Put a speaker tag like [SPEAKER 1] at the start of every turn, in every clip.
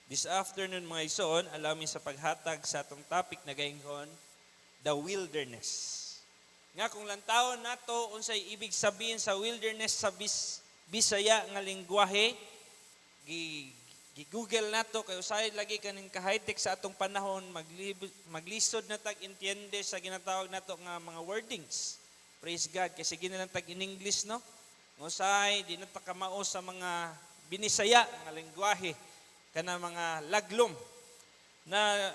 [SPEAKER 1] This afternoon mga igsoon, allow me sa paghatag sa atong topic na gaingon, the wilderness. Nga kung lantawon nato unsay ibig sabihin sa wilderness sa Bisaya nga lengguwahe, gi-google nato kay usay lagi kaning ka-high-tech sa atong panahon, maglisod na tag entiende sa ginatawag nato nga mga wordings. Praise God, kasi ginalang tag in English, no? Usay di na ta kamao sa mga binisaya nga lengguwahe kana mga laglom na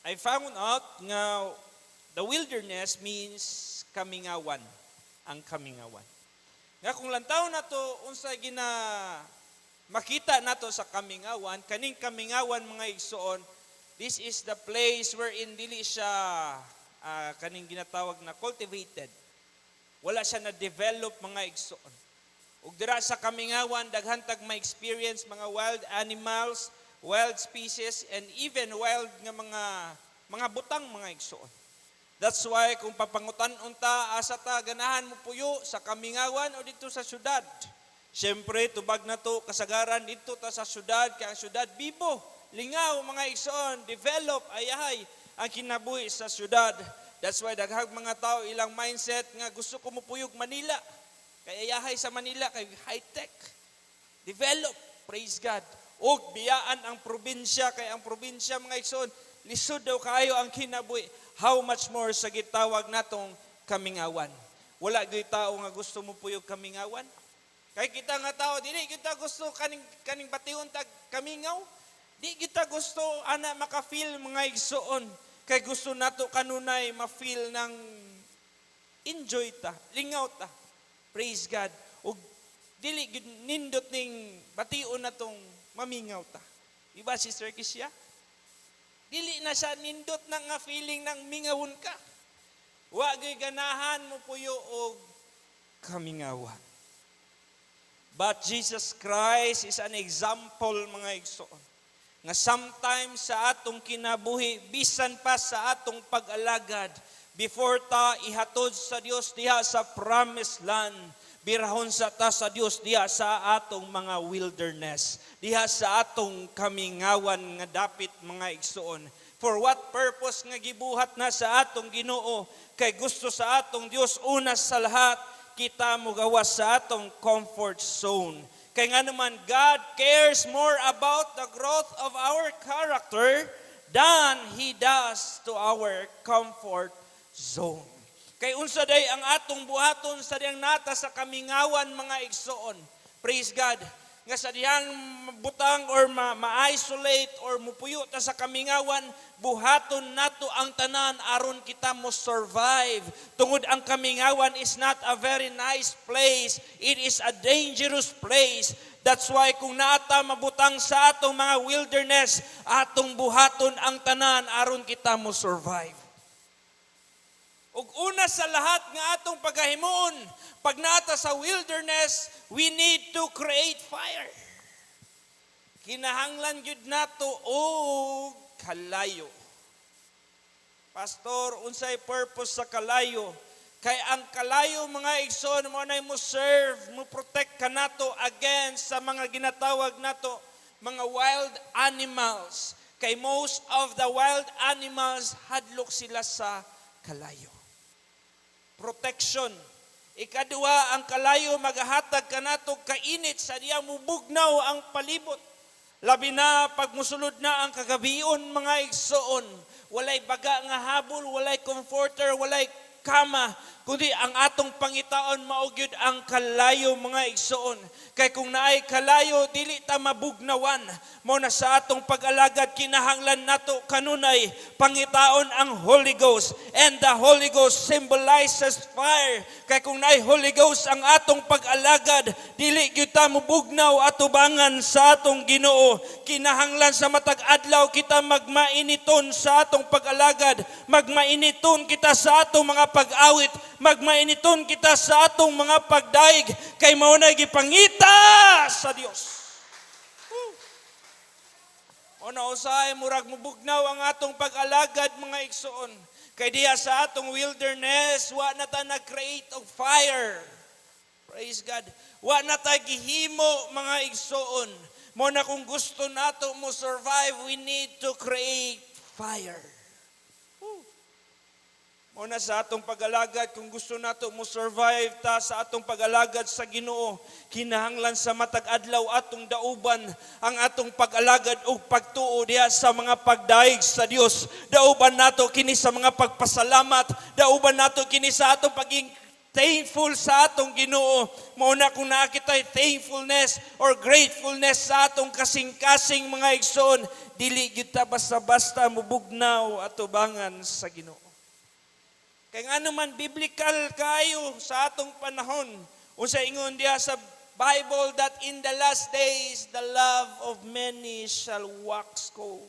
[SPEAKER 1] I found out nga the wilderness means kamingawan, ang kamingawan. Nga kung lantaw na to unsay gina makita nato sa kamingawan, kaning kamingawan mga igsoon, this is the place wherein dili siya kaning ginatawag na cultivated. Wala siya na develop mga igsoon. Ug dira sa kamingawan daghan tag may experience mga wild animals, wild species, and even wild nga mga butang mga igsoon. That's why kung papangutan-on ta asa ta ganahan mo puyo sa kamingawan o dito sa syudad. Siyempre tubag na to kasagaran dito ta sa syudad kay ang syudad bibo, lingaw mga igsoon, develop ayahay ang kinabuhi sa syudad. That's why daghang mga tao ilang mindset nga gusto ko mo puyog Manila. Kay ayahay sa Manila, kay high-tech. Develop, praise God. O biyaan ang probinsya, kay ang probinsya mga igsoon, lisod daw kayo ang kinabuhi. How much more sa gitawag natong kamingawan? Wala gyud tao nga gusto mo puyog kamingawan? Kay kita nga tao, dili kita gusto kaning bation tag kamingaw. Di kita gusto ana maka-feel mga igsoon. Kay gusto nato kanunay ma-feel ng enjoy ta, lingaw ta. Praise God. O dili nindot ning bation na tong mamingaw ta. Diba, Sister Kisya? Dili na siya nindot na nga feeling ng mingawon ka. Wagay ganahan mo puyo og kamingawan. But Jesus Christ is an example mga igsoon. Nga sometimes sa atong kinabuhi, bisan pa sa atong pag-alagad, before ta ihatod sa Dios diha sa promised land, birahon sa ta sa Dios diha sa atong mga wilderness, diha sa atong kamingawan nga dapit mga igsoon. For what purpose nga gibuhat na sa atong Ginoo? Kay gusto sa atong Dios una sa lahat kita mo gawas sa atong comfort zone. Kay nga naman God cares more about the growth of our character than He does to our comfort zone. Kay unsa day ang atong buhaton sa diyang nata sa kamingawan mga igsoon. Praise God. Nga sa diyang butang or ma-isolate or mupuyo ta sa kamingawan, buhaton nato ang tanan aron kita mo survive. Tungod ang kamingawan is not a very nice place. It is a dangerous place. That's why kung naata mabutang sa atong mga wilderness, atong buhaton ang tanan aron kita mo survive. Ug una sa lahat nga atong pagahimoon, pag naata sa wilderness, we need to create fire. Kinahanglan gyud nato og kalayo. Pastor, unsay purpose sa kalayo? Kay ang kalayo mga igsoon mo nay mo serve, mo protect kanato against sa mga ginatawag nato mga wild animals. Kay most of the wild animals hadlok sila sa kalayo. Protection. Ikaduha, ang kalayo magahatag kanato kainit sa diya mubugnaw ang palibot. Labi na pag musulod na ang kagabion mga igsoon. Walay baga nga habol, walay comforter, walay kama, kundi ang atong pangitaon maugyod ang kalayo mga igsoon. Kay kung naay kalayo, dili ta mabugnawan. Mo na sa atong pag-alagad, kinahanglan nato kanunay pangitaon ang Holy Ghost. And the Holy Ghost symbolizes fire. Kay kung naay Holy Ghost ang atong pag-alagad, dili gyud ta mubugnaw atubangan sa atong Ginoo. Kinahanglan sa matag adlaw kita magmainiton sa atong pag-alagad, magmainiton kita sa atong mga pag-awit, magmainiton kita sa atong mga pagdaig, kay mao na gipangita sa Dios. Ono usahay murag mubugnaw ang atong pag-alagad mga igsoon. Kay diha sa atong wilderness, wa na ta nag-create of fire. Praise God. Wa na ta gihimo mga igsoon. Mo na kung gusto nato mo survive, we need to create fire. Mo na sa atong pag-alagad, kung gusto nato mo survive ta sa atong pag-alagad sa Ginoo, kinahanglan sa matag adlaw atong dauban ang atong pag-alagad ug pagtuo diha sa mga pagdaig sa Dios. Dauban nato kini sa mga pagpasalamat, dauban nato kini sa atong paging thankful sa atong Ginoo. Mao na kung nakitay thankfulness or gratefulness sa atong kasing-kasing mga igsoon, dili gyud ta basta-basta mubugnaw atubangan sa Ginoo. Kaya nga naman, biblical kayo sa atong panahon. Unsa ingon diya sa Bible that in the last days, the love of many shall wax cold.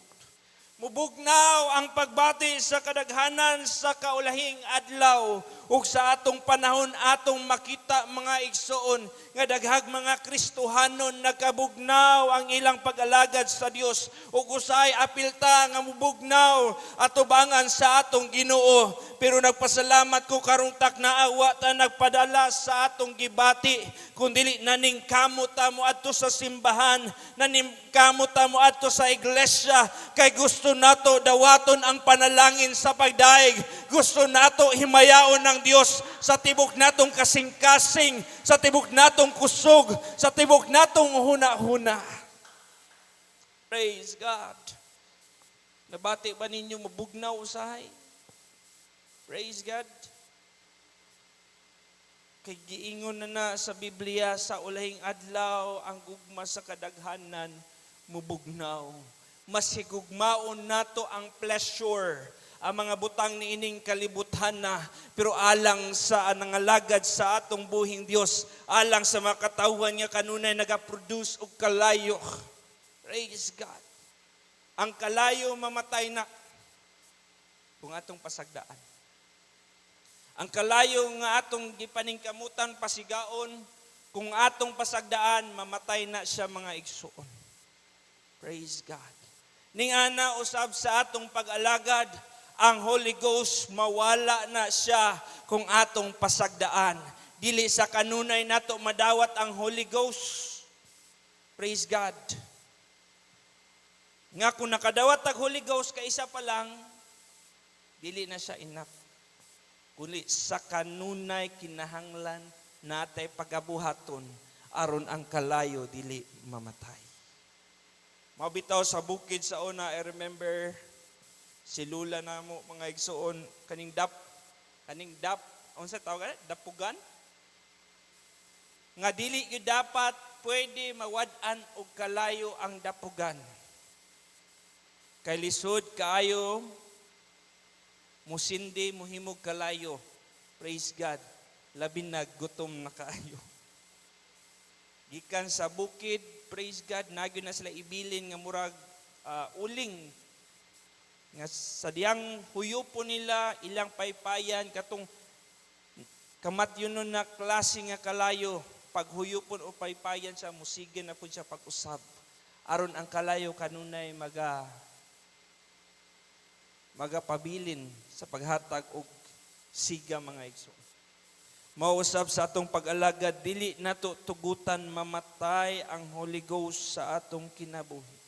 [SPEAKER 1] Mubugnaw ang pagbati sa kadaghanan sa kaulahing adlaw ug sa atong panahon atong makita mga igsoon nga daghag mga Kristohanon nagkabugnaw ang ilang pag-alagad sa Dios ug usay apilta nga mubugnaw atubangan sa atong Ginoo. Pero nagpasalamat ko karong taknaawa ta nagpadala sa atong gibati kundi naning kamot ta mo adto sa simbahan, naning kamot ta mo adto sa iglesia kay gusto nato dawaton ang panalangin sa pagdaig. Gusto nato himayaon ng Dios sa tibok natong kasing-kasing, sa tibok natong kusog, sa tibok natong huna-huna. Praise God. Nabati ba ninyo mabugnaw usahay? Praise God. Kay giingon na sa Biblia sa ulahing adlaw ang gugma sa kadaghanan mubugnaw. Mas higugmaon nato ang pleasure, ang mga butang ni ining kalibutan na, pero alang sa nangalagad sa atong buhing Dios, alang sa makatawhan nga kanunay nagaproduce og kalayo. Praise God. Ang kalayo mamatay na kung atong pasagdaan. Ang kalayo nga atong gipaningkamutan pasigaon, kung atong pasagdaan mamatay na siya mga igsoon. Praise God. Ning ana usab sa atong pag-alagad, ang Holy Ghost mawala na siya kung atong pasagdaan. Dili sa kanunay nato madawat ang Holy Ghost. Praise God. Nga kung nakadawat ang Holy Ghost kaisa pa lang, dili na siya enough. Kundi sa kanunay kinahanglan natay pagabuhaton aron ang kalayo dili mamatay. Mabitaw sa bukid sa una, I remember si Lula na mo mga igsoon kaning dap, unsa tawag dapugan? Nga dili gyud dapat pwede mawad-an og kalayo ang dapugan. Kay lisod kaayo musindi muhimog kalayo. Praise God. Labi na gutom na kaayo. Gikan sa bukid, praise God, nagyo na sila ibilin nga murag uling. Nga sa diyang huyupo nila, ilang paypayan, katong kamatyon na klase nga kalayo, pag huyupon o paypayan siya, musigin na po siya pag-usab. Aron ang kalayo kanunay magapabilin sa paghatag og siga mga igsoon. Mausab sa atong pag-alagad, dili nato tugutan mamatay ang Holy Ghost sa atong kinabuhi.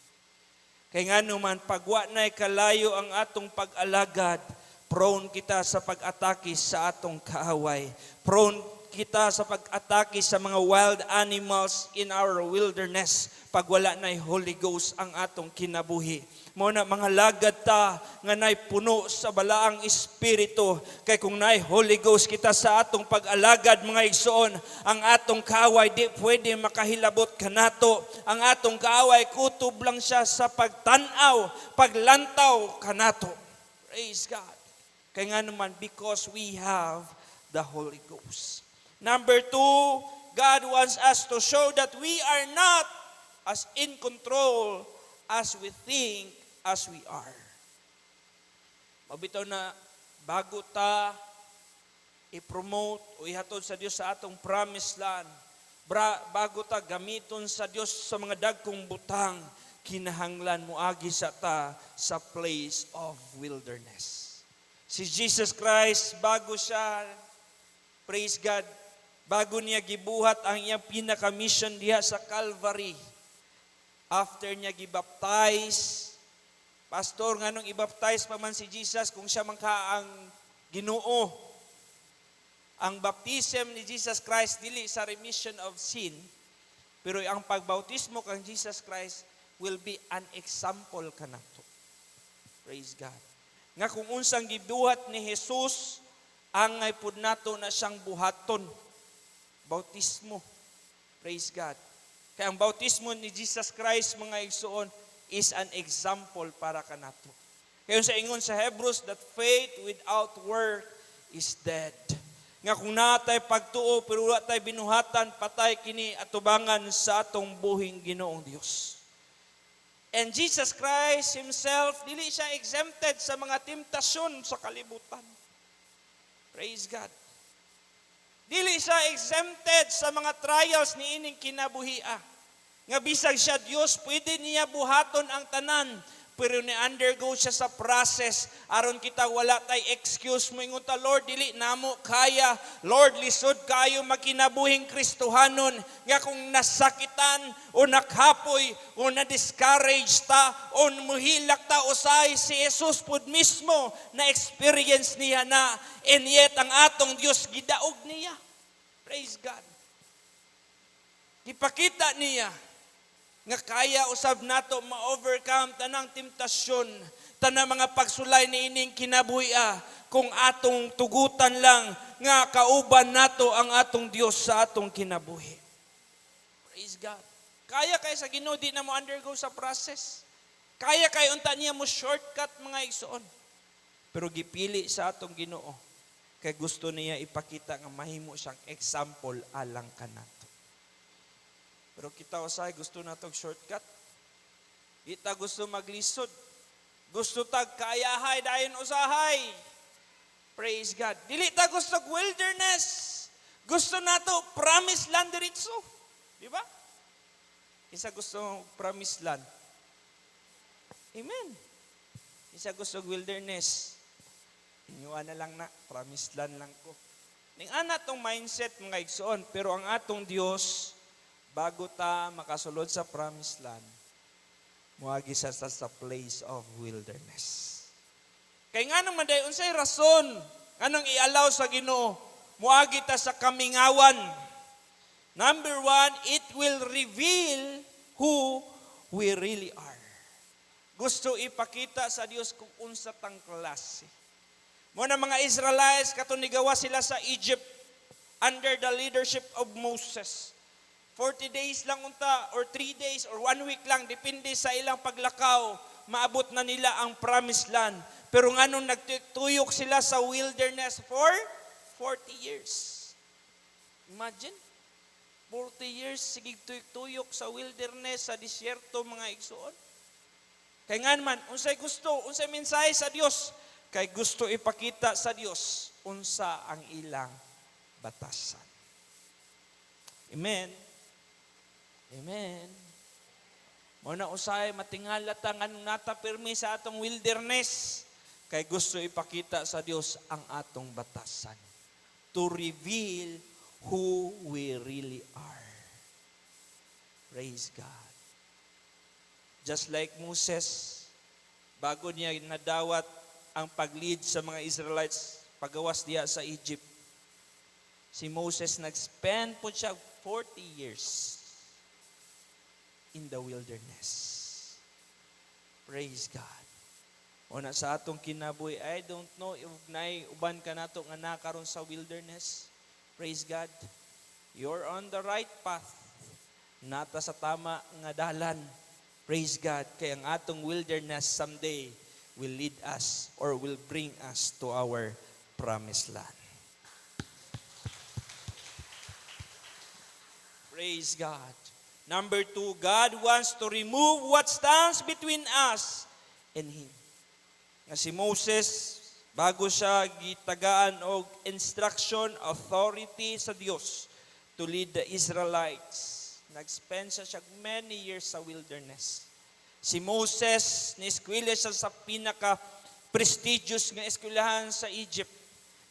[SPEAKER 1] Kay ngano man pagwa nay kalayo ang atong pag-alagad, prone kita sa pag-atake sa atong kaaway. Prone kita sa pag-atake sa mga wild animals in our wilderness pag wala nay Holy Ghost ang atong kinabuhi. Mo na mga lagad ta nga nay puno sa balaang espiritu, kay kung nay Holy Ghost kita sa atong pag-alagad mga igsoon, ang atong kaaway di pwede makahilabot kanato. Ang atong kaaway kutob lang siya sa pagtanaw, paglantaw kanato. Praise God. Kay nga naman because we have the Holy Ghost. Number 2, God wants us to show that we are not as in control as we think as we are. Mabitaw na bago ta i-promote o ihatod sa Dios sa atong promised land, bago ta gamiton sa Dios sa mga dagkong butang, kinahanglan moagi sa ta sa place of wilderness. Si Jesus Christ, bago siya, praise God, bago niya gibuhat ang iyang pinaka-mission diha sa Calvary, after niya gibaptize, pastor, nganong ibaptize pa man si Jesus kung siya man ka ang Ginoo. Ang baptism ni Jesus Christ dili sa remission of sin, pero ang pagbautismo kang Jesus Christ will be an example kanato. Praise God. Nga kung unsang gibuhat ni Jesus, angay pud nato na siyang buhaton. Bautismo. Praise God. Kaya ang bautismo ni Jesus Christ, mga igsoon, is an example para kanato. Kaya sa ingon sa Hebrews, that faith without work is dead. Nga kung natay pagtuo, pero wala tay binuhatan, patay kini atubangan sa atong buhing Ginoong Dios. And Jesus Christ Himself, dili siya exempted sa mga temptasyon sa kalibutan. Praise God. Dili siya exempted sa mga trials ni ining kinabuhia. Nga bisag siya Dios, pwede niya buhaton ang tanan, pero ni-undergo siya sa process. Aron kita wala tay excuse mo ingon ta, Lord, dili namo kaya. Lord, lisod kayo makinabuhing Kristohanon. Nga kung nasakitan o nakapoy o na-discourage ta o muhilak ta usay, si Jesus pud mismo na experience niya na. And yet ang atong Dios gidaog niya. Praise God. Ipakita niya nga kaya usab nato ma-overcome tanang temptasyon, tanang mga pagsulay ni ining kinabuhi kung atong tugutan lang nga kauban nato ang atong Dios sa atong kinabuhi. Praise God. Kaya kay sa Ginoo di na mo undergo sa process. Kaya kay unta niya mo shortcut, mga igsoon. Pero gipili sa atong Ginoo kay gusto niya ipakita nga mahimo siyang example alang kanato. Pero kita usay gusto natong shortcut. Kita gusto maglisod. Gusto tag kayahay dayon usahay. Praise God. Dili ta gusto wilderness. Gusto nato promised land diretso. Di ba? Isa gusto promised land. Amen. Isa gusto wilderness. Inyuan na lang na, promised land lang ko. Ning ana tong mindset mga igsoon, pero ang atong Dios, bago ta makasulod sa promised land, muagi sa place of wilderness. Kay nga naman day unsay rason anong i-allow sa Ginoo muagi ta sa kamingawan. Number 1, it will reveal who we really are. Gusto ipakita sa Dios kung unsa tang klase. Mo na mga Israelites katon nigawa sila sa Egypt under the leadership of Moses. 40 days lang unta, or 3 days, or 1 week lang, depende sa ilang paglakaw, maabot na nila ang promised land. Pero nga nung nagtuyok sila sa wilderness for 40 years. Imagine, 40 years, sige tuyok sa wilderness, sa disyerto, mga igsoon. Kaya nga naman, unsay gusto, unsay mensahe sa Dios, kay gusto ipakita sa Dios, unsa ang ilang batasan. Amen. Amen. Muna usay matingala ta nganong natapirmi sa atong wilderness kay gusto ipakita sa Dios ang atong batasan to reveal who we really are. Praise God. Just like Moses, bago niya nadawat ang pag-lead sa mga Israelites pagawas diya sa Egypt, si Moses nag-spend po siya 40 years in the wilderness. Praise God. O na sa atong kinabuhi, I don't know if uban ka nato nga nakaron sa wilderness. Praise God. You're on the right path. Nata sa tama nga dalan. Praise God. Kaya ang atong wilderness someday will lead us or will bring us to our promised land. Praise God. Number 2, God wants to remove what stands between us and Him. Nga si Moses, bago siya gitagaan og instruction, authority sa Dios to lead the Israelites, nag-spend siya many years sa wilderness. Si Moses, ni-eskwela siya sa pinaka-prestigious nga eskwelahan sa Egypt.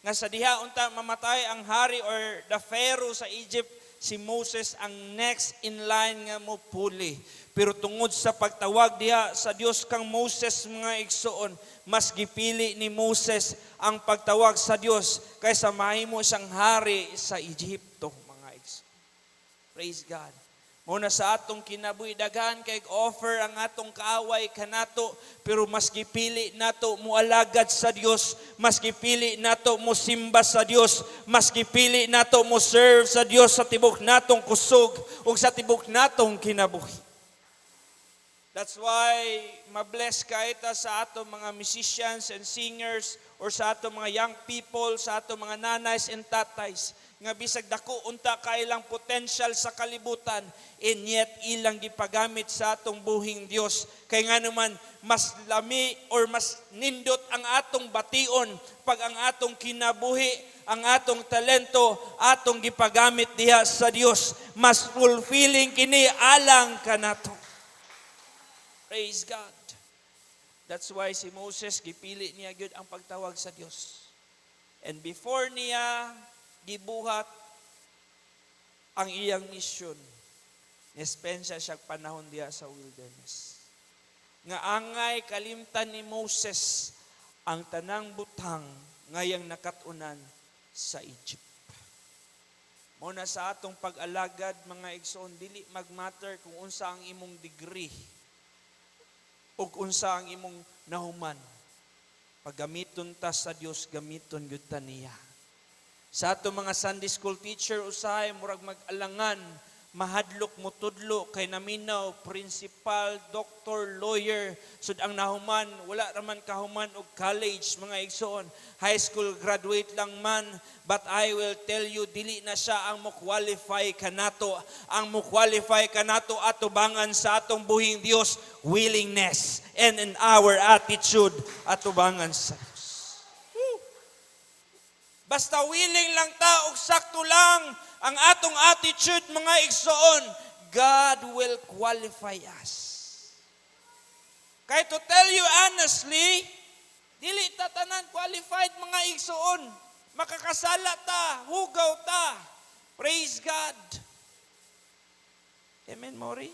[SPEAKER 1] Nga sa diha unta mamatay ang hari or the pharaoh sa Egypt, si Moses ang next in line nga mo puli. Pero tungod sa pagtawag diha sa Dios kang Moses mga igsoon, mas gipili ni Moses ang pagtawag sa Dios kaysa mahimo siyang hari sa Egypto mga igsoon. Praise God. Muna sa atong kinabuhi daghan kay offer ang atong kaaway kanato, pero mas gipili nato mualagad sa Dios, mas gipili nato mo simba sa Dios, mas gipili nato mo serve sa Dios sa tibok natong kusog ug sa tibok natong kinabuhi. That's why mabless kaita sa atong mga musicians and singers or sa atong mga young people, sa atong mga nanays and tatays nga bisag dako unta kailang potential sa kalibutan, and yet ilang gipagamit sa atong buhing Dios. Kay nga naman mas lami or mas nindot ang atong bation pag ang atong kinabuhi, ang atong talento, atong gipagamit diha sa Dios. Mas fulfilling kini alang kanato. Praise God. That's why si Moses gipili niya gyud ang pagtawag sa Dios. And before niya gibuhat ang iyang mission, nispensya siya panahon diya sa wilderness. Nga angay kalimtan ni Moses ang tanang butang ngayang nakatunan sa Egypt. Muna sa atong pag-alagad mga igsoon, dili magmatter kung unsa ang imong degree o unsa ang imong nahuman. Paggamiton ta sa Dios, gamiton gyud ta niya. Sa ato mga Sunday school teacher usahay murag mag-alangan, mahadlok mo tudlo kay naminaw principal, doctor, lawyer, sud ang nahuman wala raman kahuman og college mga igsoon, high school graduate lang man. But I will tell you, dili na siya ang mo-qualify kanato. Ang mo-qualify kanato atubangan sa atong buhing Dios, willingness and in our attitude atubangan sa Dios. Basta willing lang ta og sakto lang ang atong attitude mga igsoon, God will qualify us. Kay to tell you honestly, dili ta tanan qualified mga igsoon. Makakasala ta, hugaw ta. Praise God. Amen, Mori?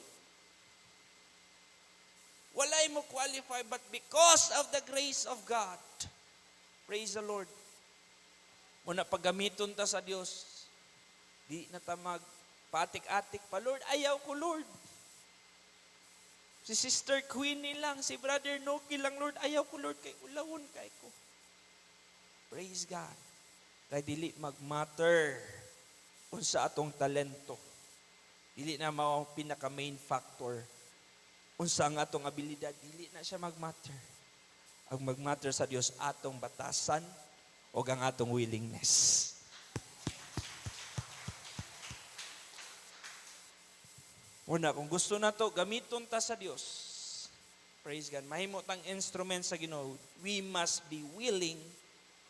[SPEAKER 1] Walay mo qualify, but because of the grace of God, praise the Lord. Muna paggamiton ta sa Dios, di na ta magpatik-atik pa, Lord, ayaw ko, Lord. Si Sister Queenie lang, si Brother Noki lang, Lord, ayaw ko, Lord, kay ulawon kay ko. Praise God. Kay dili magmatter unsa atong talento. Dili na mao pinaka main factor. Unsa ang atong abilidad, dili na siya magmatter. Ang magmatter sa Dios atong batasan o ang atong willingness. Una, kung gusto na to, gamiton ta sa Dios. Praise God. Mahimo tang instrument sa Ginoo. We must be willing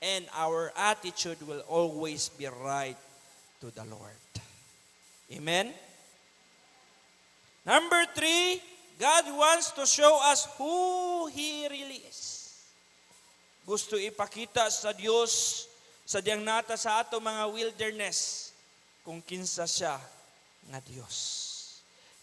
[SPEAKER 1] and our attitude will always be right to the Lord. Amen? Number 3, God wants to show us who He really is. Gusto ipakita sa Dios sa diyang nata sa ato mga wilderness kung kinsa siya nga Dios.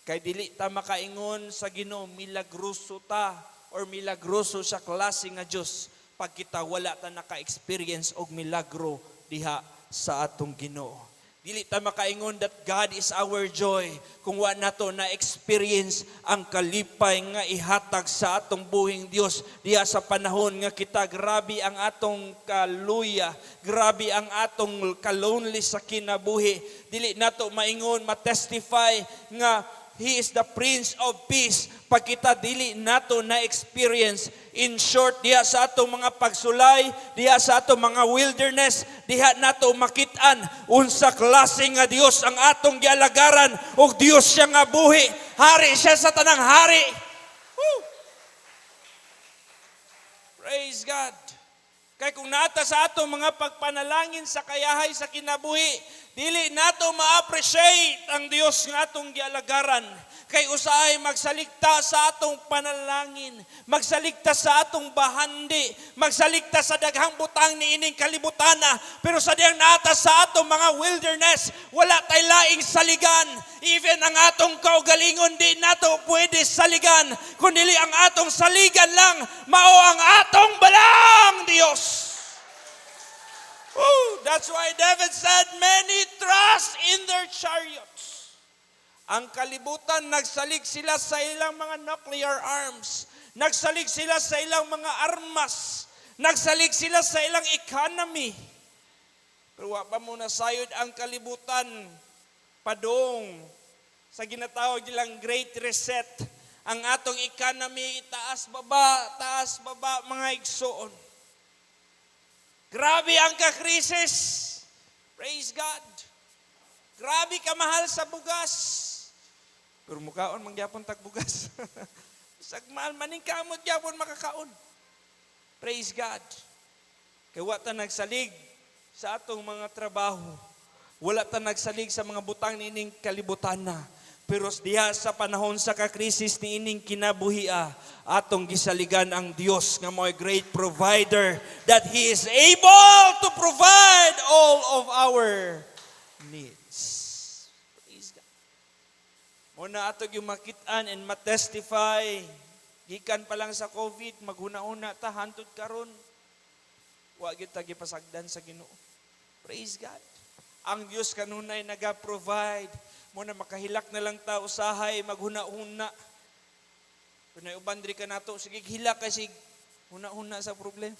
[SPEAKER 1] Kay dili ta makaingon sa Ginoo milagroso ta or milagroso sa klase nga Dios pag kita wala ta naka-experience og milagro diha sa atong Ginoo. Dili ta makaingon that God is our joy kung wa nato na experience ang kalipay nga ihatag sa atong buhing Dios diha sa panahon nga kita grabe ang atong kaluya, grabe ang atong kalonely sa kinabuhi. Dili nato maingon matestify nga He is the Prince of Peace pag kita dili nato na experience. In short, diha sa atong mga pagsulay, diha sa atong mga wilderness, diha nato makitaan unsa klase nga Dios ang atong gialagaran ug Dios siya nga buhi, hari siya sa tanang hari. Woo! Praise God. Kay kung nata sa atong mga pagpanalangin sa kayahay sa kinabuhi, dili nato ma-appreciate ang Dios nga atong gialagaran. Kay usahay magsaligta sa atong panalangin, magsaligta sa atong bahandi, magsaligta sa daghang butang ni ining kalibutana, pero sa diyang naata sa atong mga wilderness, wala tay laing saligan. Even ang atong kaugalingon di nato pwede saligan, kundi ang atong saligan lang mao ang atong balang Dios. That's why David said, many trust in their chariots. Ang kalibutan, nagsalig sila sa ilang mga nuclear arms. Nagsalig sila sa ilang mga armas. Nagsalig sila sa ilang economy. Pero wa pa muna sayod ang kalibutan padong sa ginatawag nilang Great Reset. Ang atong economy, taas baba, mga igsoon. Grabe ang kakrisis. Praise God. Grabe kamahal sa bugas. Pero mukhaon mangyapon tagbugas. Sagmal maning kamot gyapon makakaon. Praise God. Kay wa ta nagsalig sa atong mga trabaho. Wala ta nagsalig sa mga butang nining kalibutana. Pero diha sa panahon sa kakrisis ni ining kinabuhia, atong gisaligan ang Dios nga mo'y great provider, that He is able to provide all of our needs. Muna ato yung makitaan and matestify. Gikan pa lang sa COVID, maghuna-una ta, hantod karon. Huwag kita gipasagdan sa Ginoo. Praise God. Ang Diyos kanunay naga-provide. Muna makahilak na lang ta, usahay, maghuna-una. Kung naubandri ka na to, sige hilak kasi huna-una sa problema.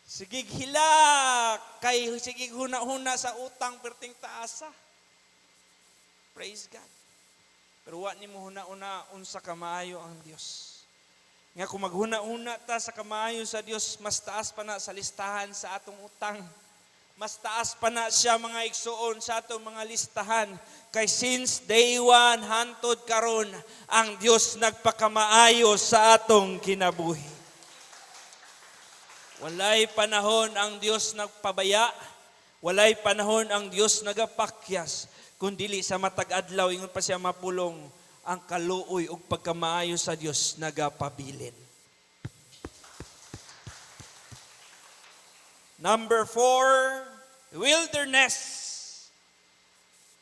[SPEAKER 1] Sige hilak, kay sige huna-huna sa utang perting taasa. Praise God. Pero wa nimo huna-una unsa kamaayo ang Dios. Nga kung maghuna-una ta sa kamaayo sa Dios, mas taas pa na sa listahan sa atong utang. Mas taas pa na siya mga igsuon sa atong mga listahan. Kay since day one, hantod karon, ang Dios nagpakamaayo sa atong kinabuhi. Walay panahon ang Dios nagpabaya. Walay panahon ang Dios nagapakyas. Kundili sa matag adlaw, ingon pa siya mapulong, ang kaluoy ug pagkamaayo sa Dios nagapabilin. Number 4, wilderness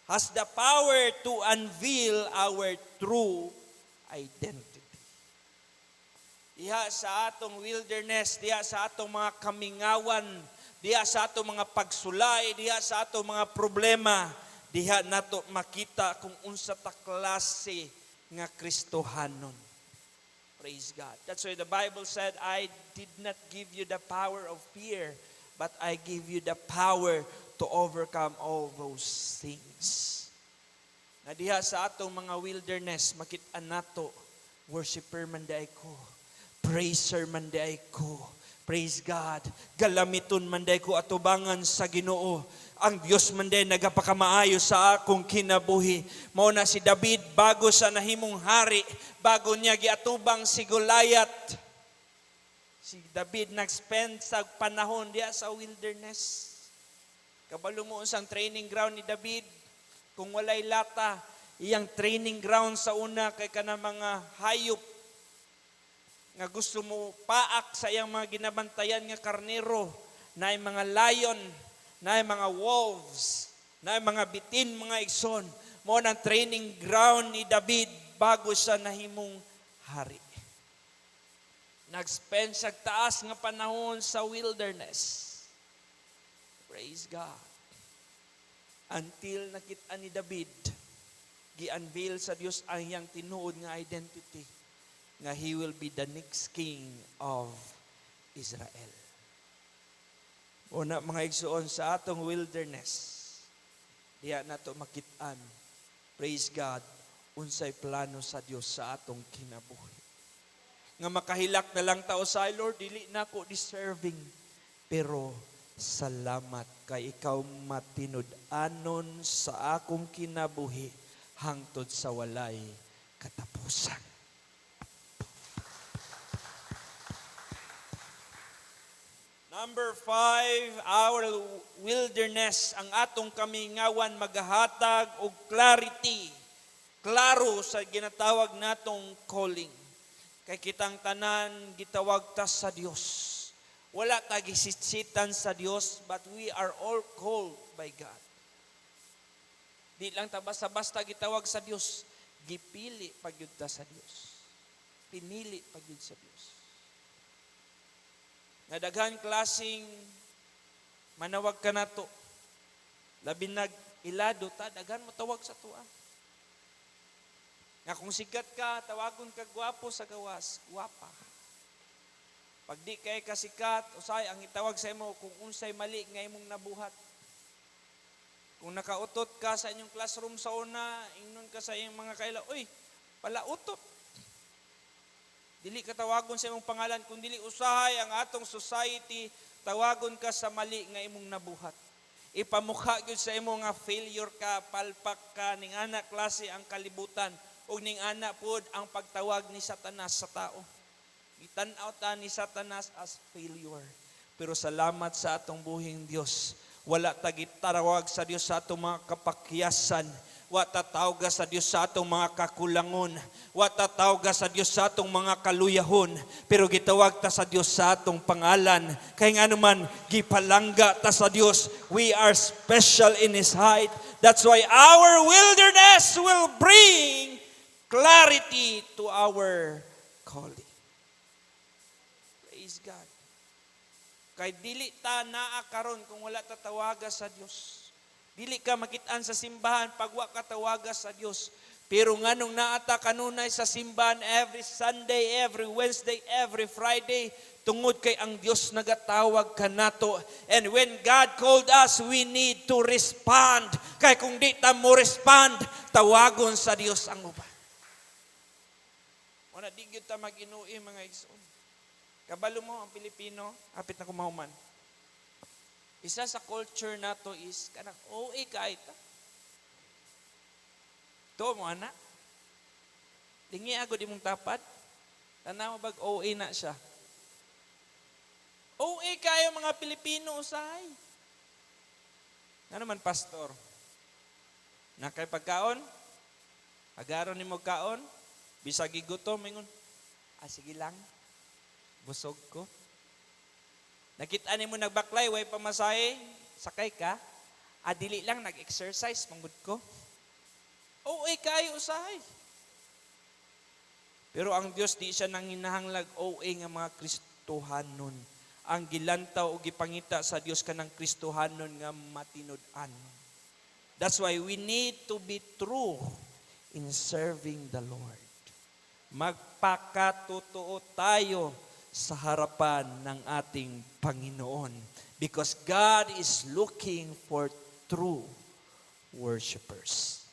[SPEAKER 1] has the power to unveil our true identity. Diha sa atong wilderness, diha sa atong mga kamingawan, diha sa atong mga pagsulay, diha sa atong mga problema, diha nato makita kung unsa ta klase nga Kristohanon. Praise God. That's why the Bible said, I did not give you the power of fear, but I give you the power to overcome all those things. Na diha sa atong mga wilderness, makita nato, worshiper man day ko, praiser man day ko, praise God, galamiton man day ko atubangan sa Ginoo. Ang Diyos man din nagapakamaayo sa akong kinabuhi. Mao na si David bago sa nahimong hari, bago niya giatubang si Goliath. Si David nag-spend sa panahon diya sa wilderness. Kabalo mo unsang training ground ni David. Kung walay lata, iyang training ground sa una kay kanang mga hayop nga gusto mo paak sa iyang mga ginabantayan nga karnero, na mga lion, na mga wolves, na mga bitin, mga igsoon. Mo ng training ground ni David bago siya nahimong hari. Nag-spend sa taas nga panahon sa wilderness. Praise God. Until nakita ni David, gi-unveil sa Dios ang iyang tinuod nga identity, nga he will be the next king of Israel. Una mga igsuon sa atong wilderness, diya nato makitaan, praise God, unsay plano sa Dios sa atong kinabuhi. Nga makahilak na lang tao sa Lord, dili na ko deserving, pero salamat kay ikaw matinud-anon sa akong kinabuhi hangtod sa walay katapusan. Number 5, our wilderness, ang atong kamingawan maghatag og clarity klaro sa ginatawag natong calling. Kay kitang tanan gitawag ta sa Dios. Wala ta gisitsitan sa Dios, but we are all called by God. Di lang ta basta-basta gitawag sa Dios, gipili pagyud ta sa Dios. Pinili pagyud sa Dios. Nga daghan klaseng manawag ka nato. Labi nag ilado ta, daghan mo tawag sa tuwa. Nga kung sikat ka, tawagon ka gwapo sa gawas, gwapa. Pag di kay kasikat, usay ang itawag sa imo kung unsay mali nga imong nabuhat. Kung nakautot ka sa inyong classroom sa una, ingnon ka sa iyong mga kaila, uy, palautot. Dili ka tawagon sa imong pangalan, kung dili usahay ang atong society, tawagon ka sa mali nga imong nabuhat. Ipamukha gyud sa imo nga failure ka, palpak ka, ning ana klase ang kalibutan, ug ning ana pod ang pagtawag ni Satanas sa tao. Gitan-aw ta ni Satanas as failure. Pero salamat sa atong buhing Dios. Wala ta gitarawag sa Dios sa atong mga kapakyasan. Wa ta tawag sa Dios sa atong mga kakulangon. Wa ta tawag sa Dios sa atong mga kaluyahon. Pero gitawag ta sa Dios sa atong pangalan. Kay nga naman, gipalangga ta sa Dios. We are special in His sight. That's why our wilderness will bring clarity to our calling. Praise God. Kay dili ta naa karon kung wala ta tawaga sa Dios. Dili ka makitaan sa simbahan pag wa ka tawaga sa Dios. Pero nganong naa ta kanunay sa simbahan every Sunday, every Wednesday, every Friday, tungod kay ang Dios nagatawag kanato. And when God called us, we need to respond. Kay kung di ta mo respond, tawagon sa Dios ang uban. Wala di gyud ta mag-inuwi mga igsoon. Kabalo mo ang Pilipino, hapit na kumahuman. Isa sa culture nato is kanang OA ka ita. To mo ana. Lingi agud imong tapad. Tanaw bag OA na siya. OA kayo mga Pilipino usahay. Nga naman pastor. Nakay pagkaon? Agaron nimo kaon? Bisag gigutom mingon. Sige lang. Busog ko. Nakita ni mo nagbaklay, way pamasahe, sakay ka. Dili lang, nag-exercise, manggod ko. OA kayo usahay. Pero ang Diyos di siya nang hinahanglag OA nga mga Kristohanon. Ang gilantaw o gipangita sa Diyos ka ng Kristohanon nga matinud-an. That's why we need to be true in serving the Lord. Magpakatotoo tayo sa harapan ng ating Panginoon. Because God is looking for true worshipers.